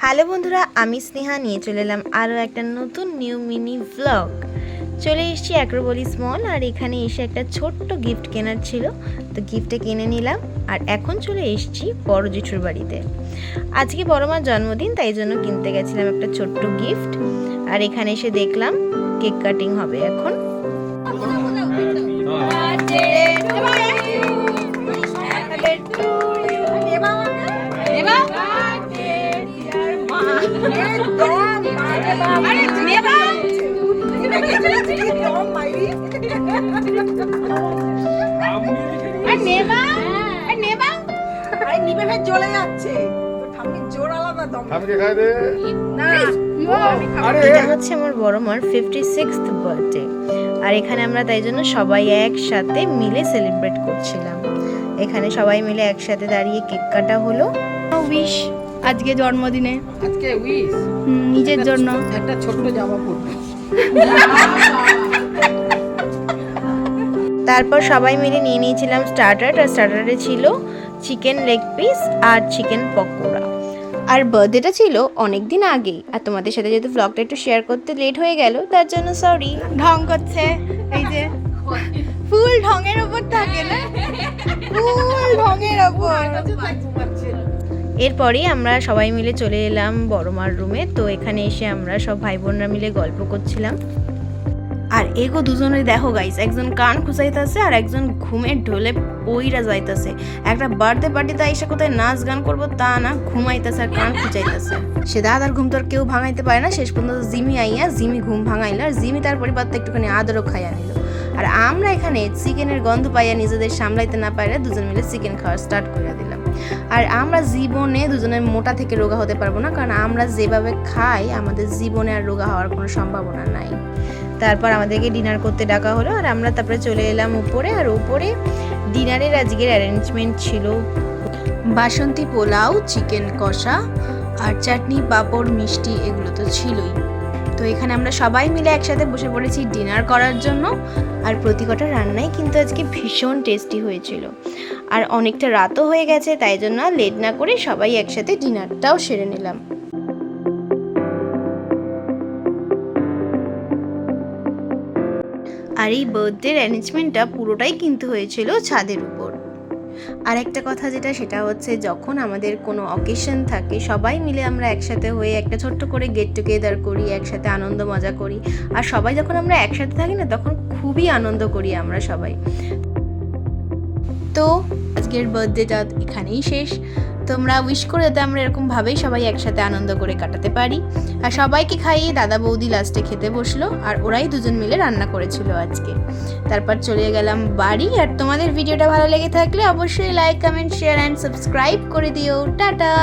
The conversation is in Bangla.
হ্যালো বন্ধুরা, আমি স্নেহা নিয়ে চলে এলাম আরও একটা নতুন নিউ মিনি ভ্লগ। চলে এসেছি অ্যাক্রোপলিস মল, আর এখানে এসে একটা ছোট্ট গিফট কেনার ছিল, তো গিফটটা কিনে নিলাম। আর এখন চলে এসেছি বড় জেঠুর বাড়িতে। আজকে বড় মার জন্মদিন, তাই জন্য কিনতে গেছিলাম একটা ছোট্ট গিফট। আর এখানে এসে দেখলাম কেক কাটিং হবে এখন। চলে যাচ্ছে এটা হচ্ছে আমার বড় মার 56th বার্থডে, আর এখানে আমরা তাই জন্য সবাই একসাথে মিলে সেলিব্রেট করছিলাম। এখানে সবাই মিলে একসাথে দাঁড়িয়ে কেক কাটা হলো। উইশ আজকে জন্মদিনে, আজকে উইশ নিজের জন্য একটা ছোট্ট জামা পরবে। তারপর সবাই মিলে নিয়ে নিয়েছিলাম স্টার্টার, আর স্টার্টারে ছিল চিকেন লেগ পিস আর চিকেন পকোড়া। আর বার্থডেটা ছিল অনেক দিন আগেই, আর তোমাদের সাথে যেহেতু ব্লগটা একটু শেয়ার করতে লেট হয়ে গেল, তার জন্য সরি। ঢং করছে, এই যে ফুল ঢঙের ওপর থাকে না, ফুল ঢঙের ওপর। এরপরেই আমরা সবাই মিলে চলে এলাম বড় মার রুমে। তো এখানে এসে আমরা সব ভাই বোনরা মিলে গল্প করছিলাম। আর এগো দুজনে দেখো গাইস, একজন কান খুঁচাইতেছে আর একজন ঘুমের ঢোলে পইরা যাইতেছে। একটা বার্থডে পার্টিতে এসে কোথায় নাচ গান করবো তা না, ঘুমাইতেছে আর কান খুঁচাইতেছে। সে দাদার ঘুম তো আর কেউ ভাঙাইতে পারে না। শেষ পর্যন্ত জিমি আইয়া জিমি ঘুম ভাঙাইলো, আর জিমি তার পরিবর্তে একটুখানি আদরও খাইয়া নিল। আর আমরা এখানে চিকেনের গন্ধ পাইয়া নিজেদের সামলাইতে না পারে দুজন মিলে চিকেন খাওয়া স্টার্ট করে দিলাম। আর আমরা জীবনে দুজনের মোটা থেকে রোগা হতে পারবো না, কারণ আমরা যেভাবে খাই আমাদের জীবনে আর রোগা হওয়ার কোনো সম্ভাবনা নাই। তারপর আমাদেরকে ডিনার করতে ডাকা হলো, আর আমরা তারপরে চলে এলাম উপরে। আর উপরে ডিনারের আজকের অ্যারেঞ্জমেন্ট ছিল বাসন্তী পোলাও, চিকেন কষা আর চাটনি, পাঁপড়, মিষ্টি, এগুলো তো ছিলই। তো এখানে আমরা সবাই মিলে একসাথে বসে পড়েছি ডিনার করার জন্য। আর প্রতি কটা রান্নাই কিন্তু আজকে ভীষণ টেস্টি হয়েছিল। আর অনেকটা রাতও হয়ে গেছে, তাই জন্য লেট না করে সবাই একসাথে ডিনারটাও সেরে নিলাম। আর এই বার্থডের অ্যারেঞ্জমেন্টটা পুরোটাই কিন্তু হয়েছিল ছাদের উপর। আর একটা কথা সেটা হচ্ছে, যখন আমাদের কোনো অকেশন থাকে সবাই মিলে আমরা একসাথে হয়ে একটা ছোট্ট করে গেট টুগেদার করি, একসাথে আনন্দ মজা করি। আর সবাই যখন আমরা একসাথে থাকি না, তখন খুবই আনন্দ করি আমরা সবাই। তো আজকের বার্থডেটা এখানেই শেষ। তোমরা উইশ করে যাতে আমরা এরকমভাবেই সবাই একসাথে আনন্দ করে কাটাতে পারি। আর সবাইকে খাইয়ে দাদা বৌদি লাস্টে খেতে বসলো, আর ওরাই দুজন মিলে রান্না করেছিল আজকে। তারপর চলে গেলাম বাড়ি। আর তোমাদের ভিডিওটা ভালো লেগে থাকলে অবশ্যই like, comment, share and subscribe করে দিও। টাটা।